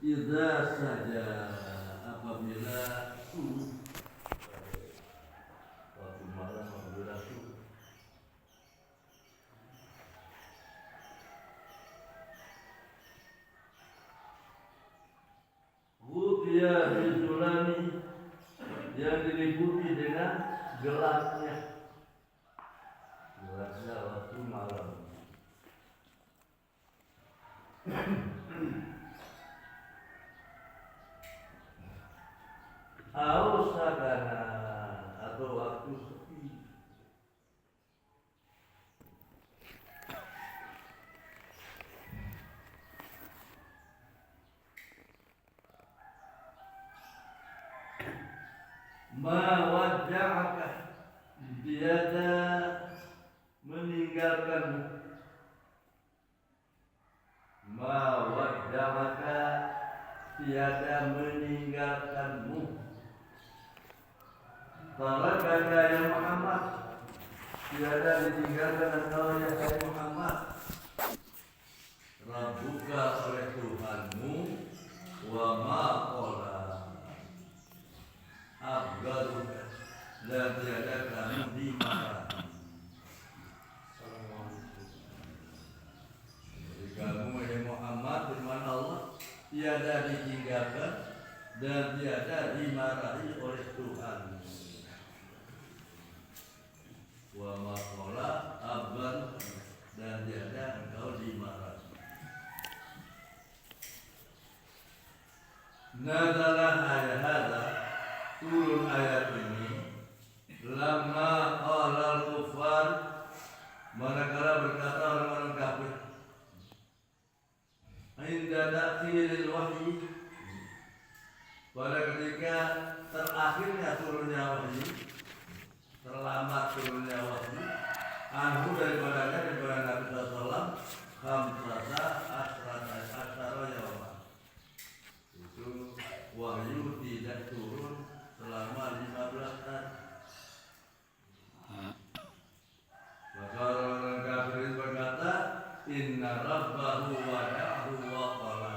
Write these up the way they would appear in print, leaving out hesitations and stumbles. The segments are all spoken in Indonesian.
idza saja apabila waktu malam apabila dia bizulami yang diliputi dengan gelapnya waktu malam. Ausagana atau waktu sepi. Ma wadda'aka, tiada meninggalkanmu. Ma wadda'aka, tiada meninggalkanmu. Tarakaka ya Muhammad, tiada ditinggalkan engkau ya hai Muhammad. Rabbuka oleh Tuhanmu, wa ma qala abgaduka, dan tiada kamu dimarahi. Jadi kamu ya Muhammad firman Allah tiada ditinggalkan dan tiada dimarahi oleh Tuhan. Wa ma qala abgaduka, dan tiada engkau dimarahi. Nazalah ayat hadza, turun ayat ini lama qalal kufar, manakala berkata orang-orang kafir inda ta'khiril wahyi, pada ketika terakhirnya turunnya wahyu, terlambat turunnya wahyu, anhu daripada Nabi sallallahu khamsata asrata yawma, itu wahyu tidak turun selama 15 hari. Maka orang kafir berkata, inna rabbahu wada'ahu wa qala,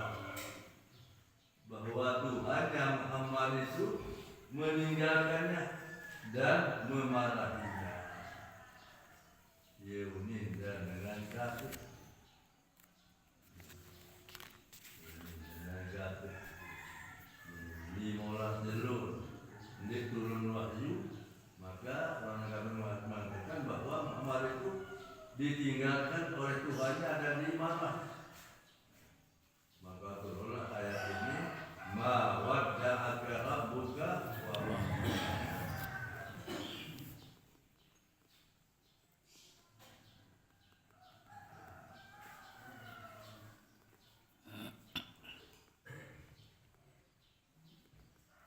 bahwa Tuhannya Muhammad itu meninggalkannya dan memarahinya. Yaumin, dan dengan kafir, dengan kafir 15 jalur ini turun wahyu, maka orang kafir mengatakan bahwa Muhammad itu ditinggalkan oleh Tuhannya dan dimarahi. Maka turunlah ayat ini, ma wadda'aka rabbuka wa ma qala.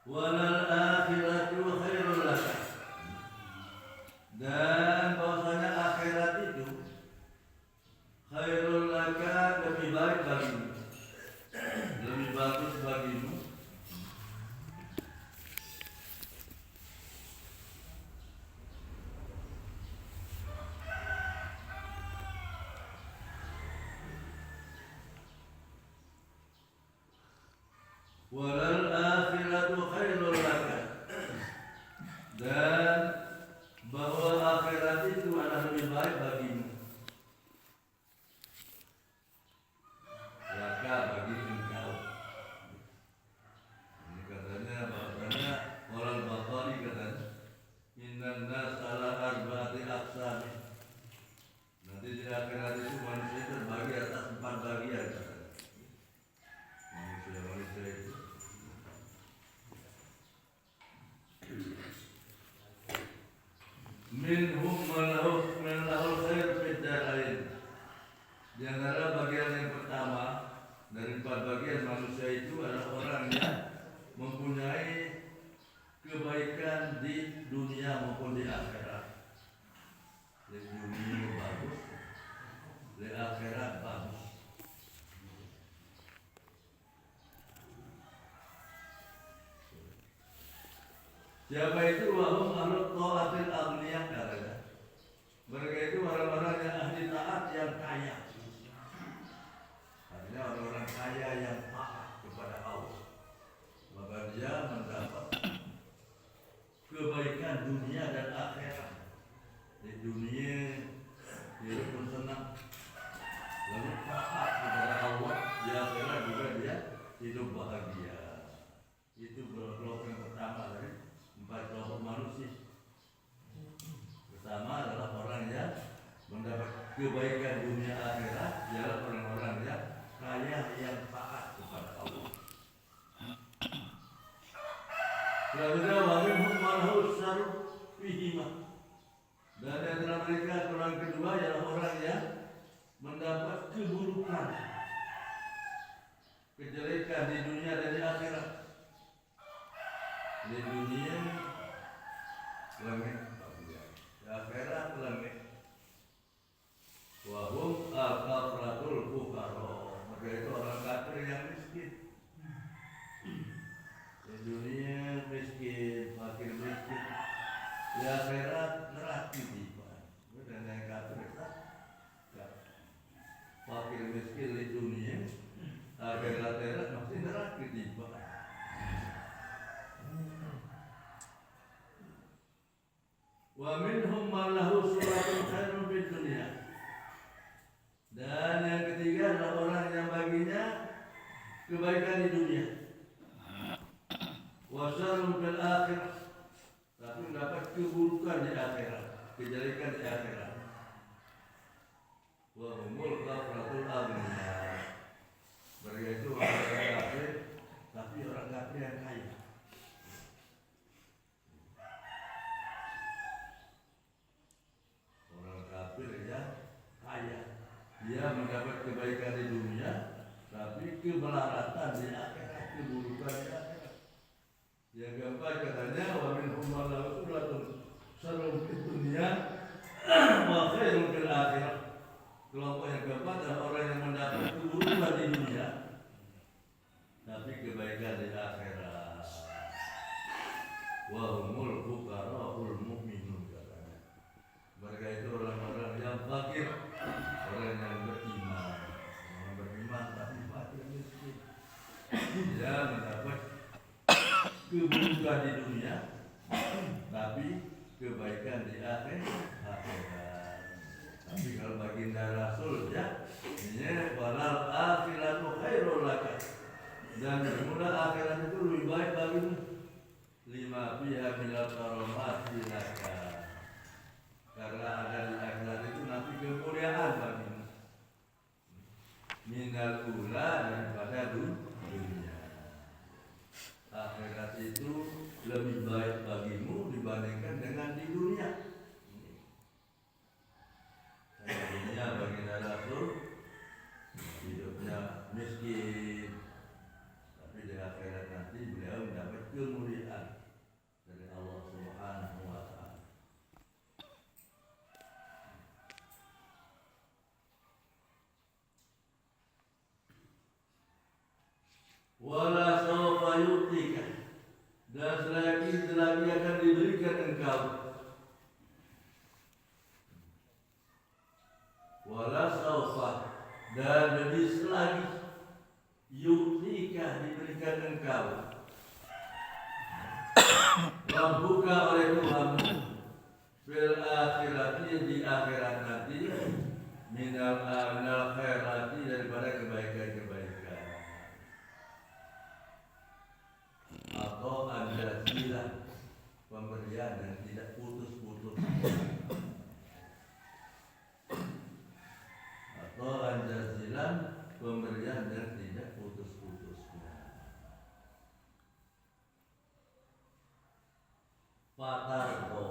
Walal akhiratu khairul laka, dan bahwasanya akhirat itu khairul laka, lebih baik bagimu, lebih bagus bagimu. Walal akhiratu khairul laka, dan bahwa akhirat itu adalah lebih baik bagimu. Laka, bagi engkau. Ini katanya bahasanya orang Bukhari katanya, innan nas ala arba'ati aqsami. Nanti di akhirat itu manusia terbagi atas 4 bagian katanya. Manusia itu minhum man lahu khair fid darain. Di antara bagian yang pertama dari 4 bagian manusia itu adalah orang yang mempunyai kebaikan di dunia maupun di akhirat. Di dunia bagus, di akhirat bagus. Siapa itu? Wahum ahlu ta'atil aghniyah, katanya. Mereka itu orang-orang yang ahli taat yang kaya. Artinya orang-orang kaya yang taat kepada Allah. kebaikan dunia akhirat ialah orang-orang yang kaya yang taat kepada Allah. Selanjutnya wahum malhus saruh fihima. Dan di antara mereka orang kedua ialah orang yang mendapat keburukan, kejelekan di dunia dan di akhirat. Di dunia langit, di akhirat langit. Wahum al-kafratul fuqara. Mereka itu orang kafir yang miskin. Di dunia miskin, fakir miskin. Di akhirat neraka tiba. Dan yang kafir itu fakir miskin di dunia, akhirat masih neraka tiba. Wa minhum man lahu suratun khairun fid dunya. Dan yang ketiga adalah orang yang baginya kebaikan di dunia. Wa syarrun fil akhirah. Tapi mendapat keburukan di akhirat, kejelekan di akhirat. Wa humul kafratul aghniya. Mereka itu orang kafir, tapi orang kafir yang kaya. Dia mendapat kebaikan di dunia, tapi kemelaratan di akhirat, keburukan di akhirat. Yang keempat katanya, wa minhum man lahu suratun syarrun fid dunya wa khairun fil akhirah. Kelompok yang keempat adalah orang yang mendapat keburukan di dunia, tapi kebaikan di akhirat. Wa humul fuqara'ul mu'minun katanya. Mereka itu orang-orang yang fakir, orang yang beriman, orang beriman tapi fakir miskin. Dia mendapat keburukan di dunia, tapi kebaikan di akhirat. Tapi kalau baginda Rasul ya, ini walal akhiratu khairul laka. Dan bermula akhirat itu lebih baik bagimu. Lima fiha minal karomati laka. Karena ada di akhirat itu nanti kemuliaan bagimu. Minal ula daripada dunia. Akhirat itu lebih baik bagimu dibandingkan dengan di dunia. Di dunia baginda Rasul hidupnya miskin, tapi di akhirat nanti beliau mendapat kemuliaan dari Allah Subhanahu wa Ta'ala. Wala sawfa yu'tika, dan selagi akan diberikan engkau. Wala sawfa, dan lebih selagi yu'tika diberikan engkau. Rabbuka oleh Tuhanmu fil akhirati, di akhirat nanti, minal khairati, daripada kebaikan-kebaikan. Atau ada sila pemberian yang tidak putus-putus. Atau ada sila pemberian yang tidak putus-putusnya. Fatarko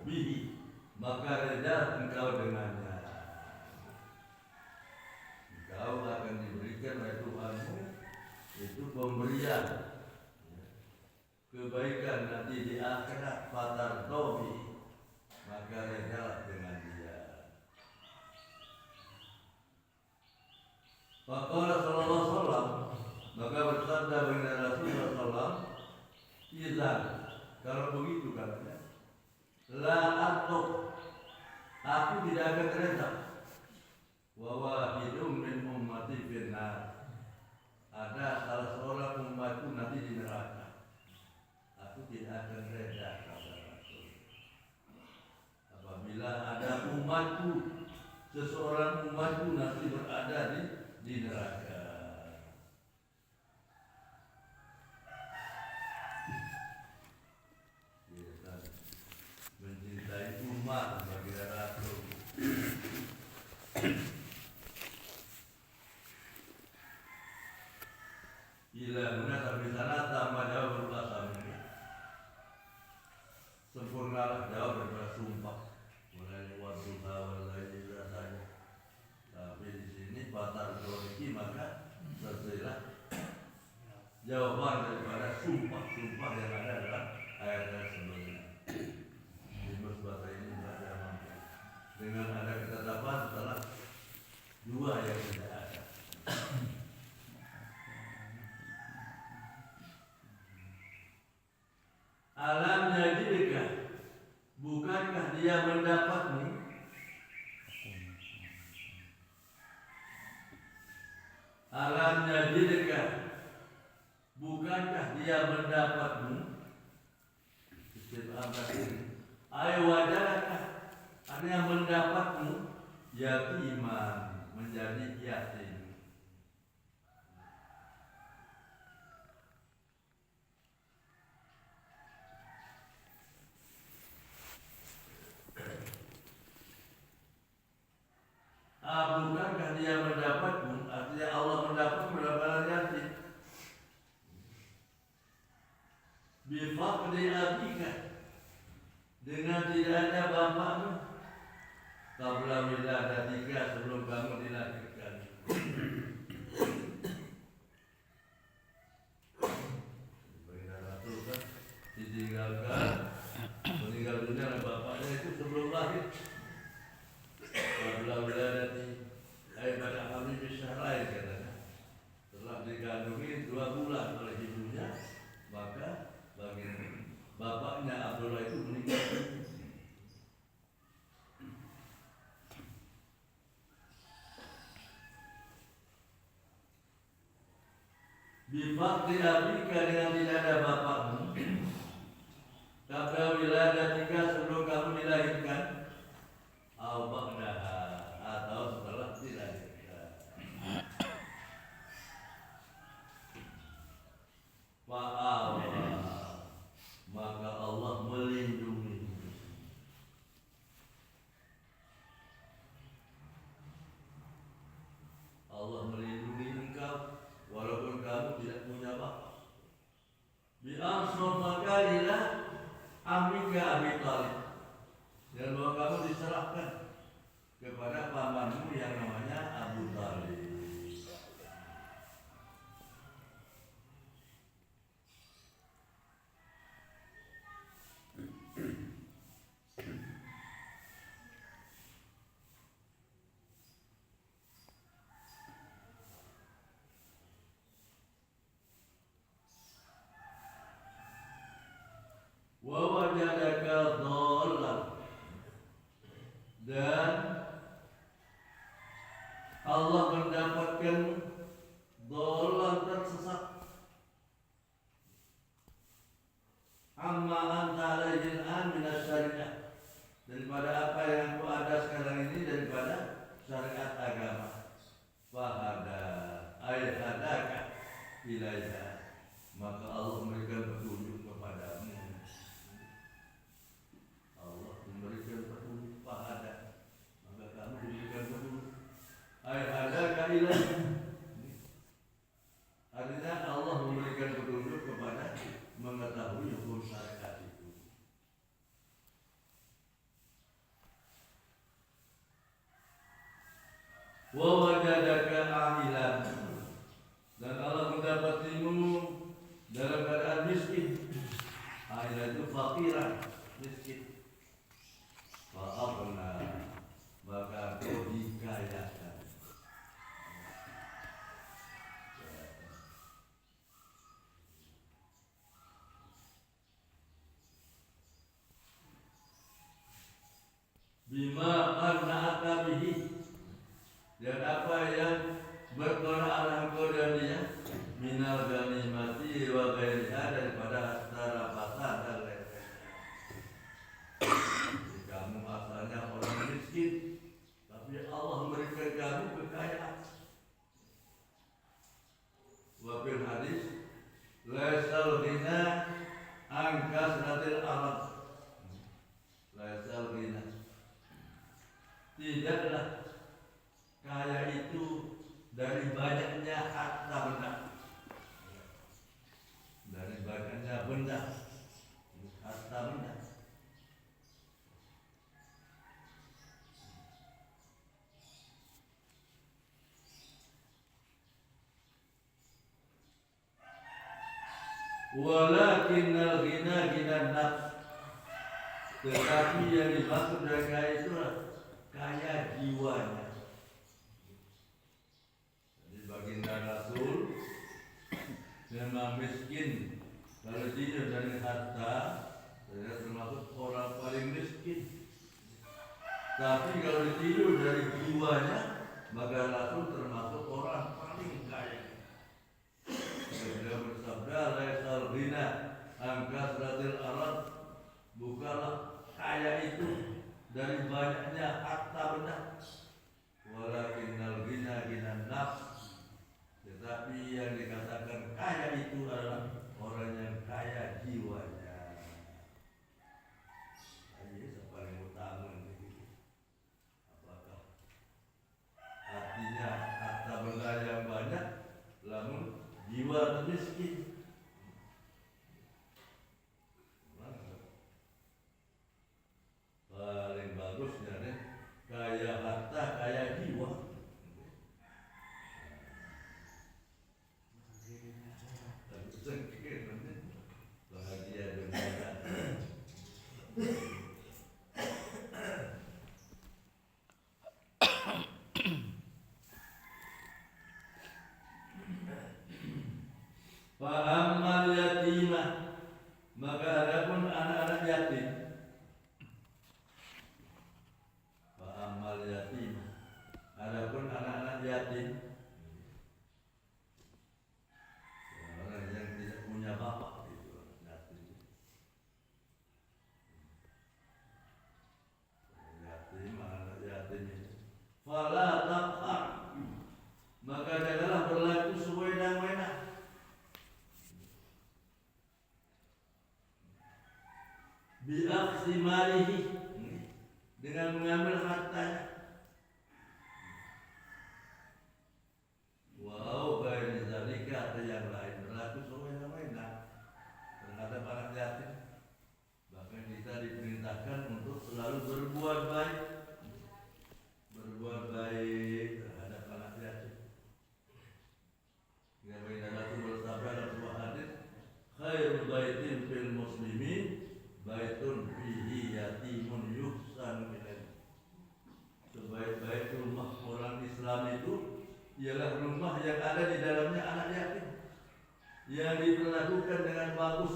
bihi, maka reda engkau dengannya. Engkau akan diberikan oleh Tuhanmu itu pemberian kebaikan nanti di akhirat. Fatarko bihi, maka reda dengan dia. Faqala sallallahu alaihi wasallam, maka bersabda baginda Rasulullah sallallahu alaihi wasallam, izan, kalau begitu katanya, la aqtuh, aku tidak akan reda. Wa wahidum min ummati finnar, ada salah seorang umatku nanti di neraka. Aku tidak akan reda, kata Rasul. Apabila ada umatku, seseorang umatku nanti berada di neraka. Mencintai umat bagi Rasul. ilahuna sampai sana tambah jauh berulah sampai sempurnalah jauh daripada sumpah mulai waktu awal lagi rasanya. Tapi di sini batal rezeki maka selesailah jawaban daripada sumpah-sumpah yang ada dalam ayat sebelumnya. Di bahasa ini tidak ada mampu. Dengan ada ketetapan setelah dua yang tidak ada. Alam yajidka, bukankah dia mendapatmu? Alam yajidka, bukankah dia mendapatmu? Istifham tadi. Ayo wajarkah, artinya mendapatmu yatiman, menjadi yatim. Bukankah dia mendapatmu? Artinya Allah mendapatmu dalam yatim. Bifaqdi abika, dengan tidak ada bapakmu. Qabla wiladatika, sebelum kamu dilahirkan. Ditinggalkan, meninggal dunia oleh bapaknya itu sebelum lahir. Qabla wiladati, pada kami bisa lahir katanya. Setelah dikandungi 2 bulan oleh ibunya, maka bagi bapaknya Abdullah itu meninggal. Bifaqdi abika, dengan tidak ada bapakmu. Qabla wiladatika, sebelum kamu dilahirkan. Atau setelah dilahirkan. Fa'awa, maka Allah melindungi. Allah melindungi engkau walaupun kamu tidak punya bapak. Bi'asnul makalilah amika Abi Thalib, dan bahwa kamu diserahkan kepada pamanmu yang namanya Abu Thalib. Wa wajadaka dhallan, dan Allah mendapatkan dhallan, tersesat. Amma anta alaihi al-an min syariah, daripada apa yang kau ada sekarang ini daripada syariat agama. Fahada ay hadaka ilaiha, maka Allah memberikan petunjuk kepadamu. Allah memberikan petunjuk. Fahada, maka kamu diberikan petunjuk. Ay hadaka ilaiha, artinya Allah memberikan petunjuk kepada mengetahui hukum syariat itu. Wa wajadaka a'ilan, dan Allah mendapatimu dalam keadaan miskin. A'ilan itu fakiran, miskin. Fa'abna, maka kau dikayakan. Bima qarna'aka bihi, dan apa yang berkenaan engkau dan dia, minal ghanimati wa ghairiha, daripada harta rampasan dan lain-lain. Kamu asalnya orang miskin, tapi Allah memberikan kamu kekayaan. Wa fil hadis, laisal ghina an kasratil arab. Laisal ghina, tidaklah kaya itu dari banyaknya harta benda. Walakinnal ghina ghinan nafs. Tetapi yang dimaksud dari kaya itu kaya jiwanya. Jadi baginda Rasul memang miskin. Kalau dia dari harta, saya termasuk orang paling miskin. Tapi kalau ditiru dari jiwanya, maka Rasul termasuk orang paling kaya. Dia bersabda, laisal ghina an kasratil arad, bukanlah kaya itu dari banyaknya harta benda, walakinnal ghina ghinan nafs. Tetapi yang dikatakan kaya itu adalah orang yang kaya jiwanya. Ini paling utama ini. Apakah artinya harta benda yang banyak, namun jiwa miskin? Paling bagusnya nih, kaya harta, kaya jiwa. Bahagia dunia. Fa'ammal yatimah, maka adapun anak-anak yatim. Fa'ammal yatimah, adapun anak-anak yatim, orang yang tidak punya bapak itu yatim. Yatim, anak yatim itu. Fala taqhar, maka janganlah berlaku sewenang-wenang. Bi'akhsi malihi, dengan mengambil hartanya. Wow, baik zalika atau yang lain berlaku sewenang-wenang terhadap anak yatim. Bahkan kita diperintahkan untuk selalu berbuat baik terhadap anak yatim. Yang benar itu bersabda dalam sebuah hadis, khairul baitin fil muslimin baitun fihi yatimun yuhsanu ilaihi. Sebaik-baik rumah orang Islam itu ialah rumah yang ada di dalamnya anak yatim yang diperlakukan dengan bagus.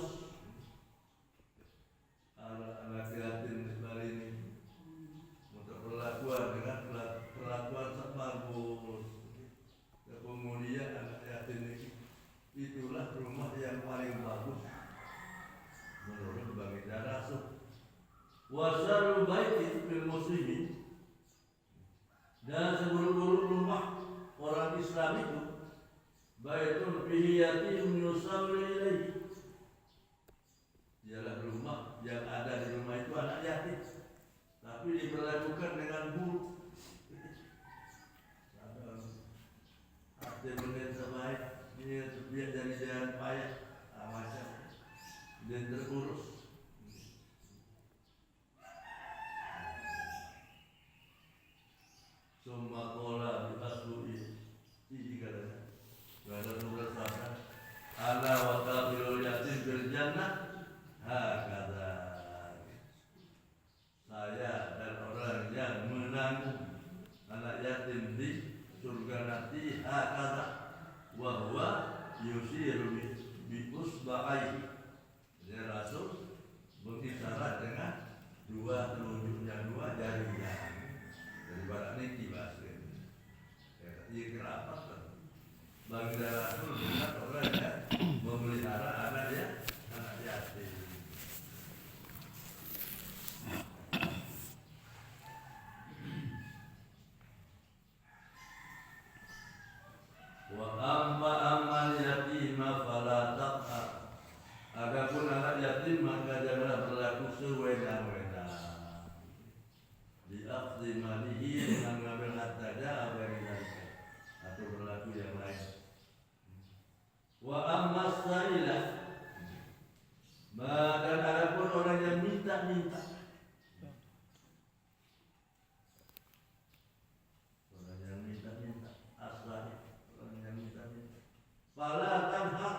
Anak yatim Islam ini untuk perlakuan dengan perlakuan bagus. Kemudian anak yatim ini, itulah rumah yang paling bagus menurut baginda Rasul. Wasarul baitin fil muslimin, dan seburuk-buruk rumah orang Islam itu baitun fihi yatim yusawi ilaihi, ialah rumah yang ada di rumah itu anak yatim tapi diperlakukan dengan buruk. Hati menit sebaik dia biar jadi jalan payah macam dan terurus. Summa qala bi aslu'i, ini katanya Rasul bersabda, ana wa kafirul yatim bil jannah hakadha, saya dan orang yang menanggung anak yatim di surga nanti hakadha wa huwa yusiru bi usba'i. Jadi Rasul mengisyarat dengan dua telunjuknya, dua jarinya. Dari barat ini bahasa ini kerapat kan. Baginda Rasul dengan orang yang memelihara anak yatim. Wa amma yatima fala taqhar, adapun anak yatim maka janganlah berlaku sewenang-wenang. Diakhdi malihi, dengan mengambil hartanya apa yang dilakukan atau berlaku yang lain. Wa amma sa'ilah, dan adapun orang yang minta-minta, orang yang minta-minta, asal orang yang minta-minta, fala tanhar,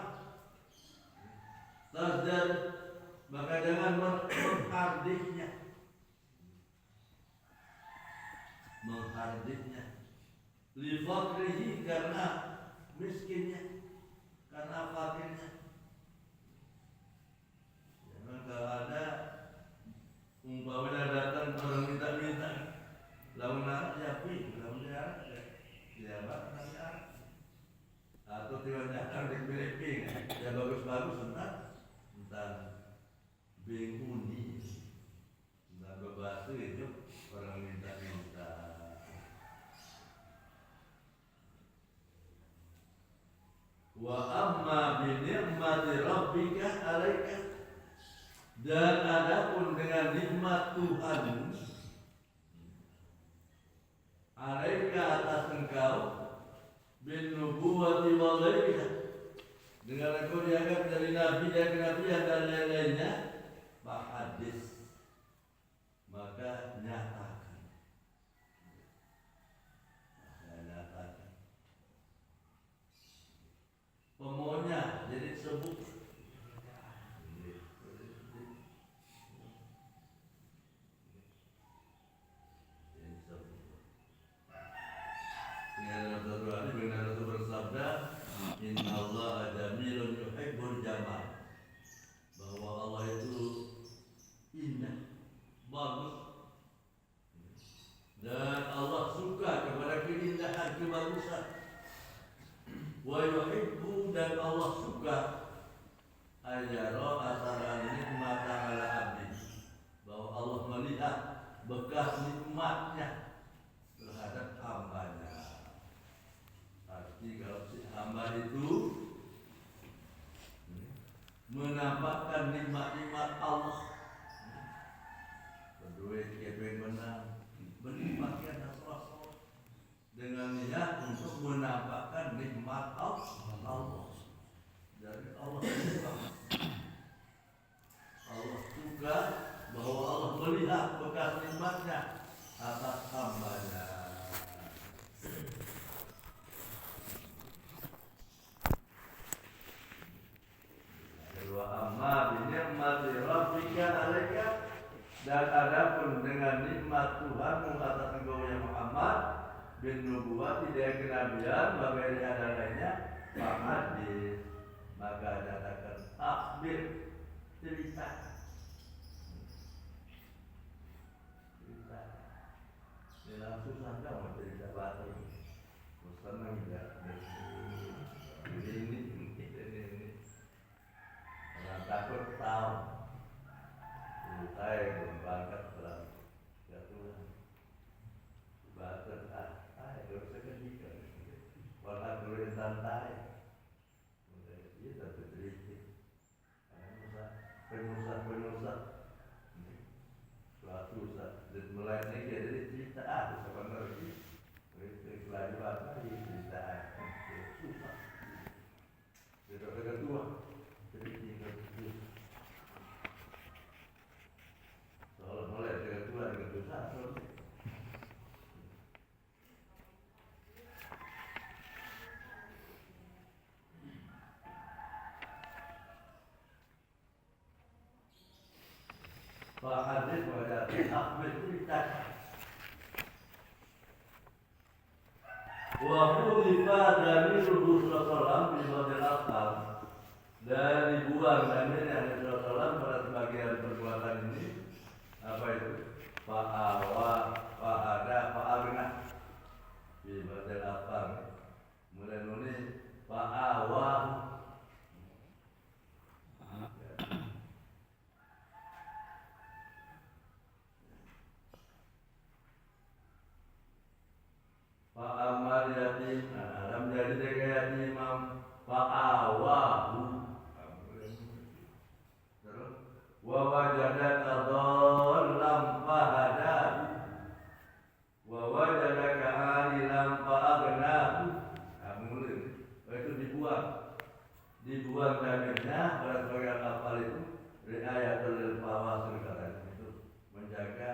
li fakrihi karena miskinnya, karena fakirnya. Jangan kalau ada umpamanya datang orang minta-minta, lalu nak siapin, lalu ya bakal atau tiba datang di Filipina, ya bagus-bagus entah benguni, entah berbahasa itu orang minta-minta. Wa amma bi ni'mati rabbika 'alaika, dan adapun dengan nikmat Tuhan 'alaika atas engkau bin nubuwati wal ghairiha, dengan engkau diangkat dari nabi dan kenabian dan lain-lainnya, hadis maka nyatakan, pemohonnya jadi sebut. Dalam satu hadis benar Rasul bersabda, Inna Allah jamilun yuhibbul jamal, bahwa Allah itu indah, bagus, dan Allah suka kepada keindahan, kebagusan. Wa yuhibbu, dan Allah suka ayara asaran nikmata ala abdi, bahwa Allah melihat bekas nikmatnya terhadap hambanya. Arti kalau si hamba itu menampakkan nikmat-nikmat Allah, berduit, keping menang, bernikmatkan Rasul dengan niat untuk menampakkan nikmat Allah. Jadi Allah suka, Allah suka bahwa Allah melihat bekas nikmatnya atas hambanya. Wa amma bi ni'mati rabbika 'alaika, dan adapun dengan nikmat Tuhanmu atas engkau ya Muhammad, bin nubuwati, dari kenabian, bagai ada lainnya, hadis, maka katakan akhbir, cerita. Dalam susah kamu cerita bahasa ini, senang tidak? Ini orang takut tahu, saya berangkat dalam jatuhan bahasa itu seketika, walau tulis santai, dia satu sedikit, penusah, suatu mulai ini jadi cerita sebenarnya, lagi bahasa cerita, susah, itu kedua. Kalau mulai dengan dua dengan dosa, Pak Hadis pada akhir cerita. Wa hudifa dari Rasulullah SAW di Badil Asal, dan dibuang dari Rasulullah pada sebagian perbuatan ini. Apa itu? Fa'awa, fa'ada, fa'agna di Badil Asal. Mulai nulis fa'awa, fa'amal yatim, alam jadi dengan yatim, fa'awahu, terus wa wajadaka dhallam fahadahu, wa wajadaka alilam fa'agnahu. Mulai itu dibuang dagingnya pada sebagian hafal itu, riayatul fawasil katanya, itu menjaga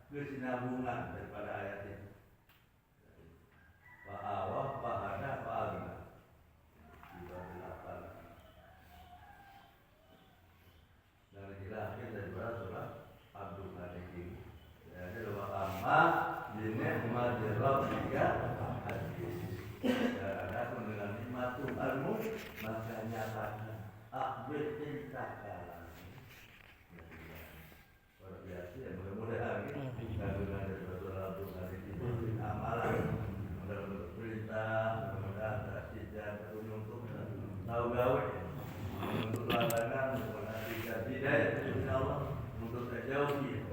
kesinambungan daripada ayat ini. Fa'awah, fa'ada, fa'agna, dibatil hafal. Dan akhir daripada surah Abdul Hakim. Jadi wa amma bi ni'mati rabbika hadis. akbil tindakan. Luar biasa ya, mudah-mudahan kandungan dari suatu lalu hari ini amalan mendapat perintah, mudah-mudahan terasijah untuk tahu gawe, untuk larangan, untuk menghatikan hidayah, insya Allah untuk terjauhi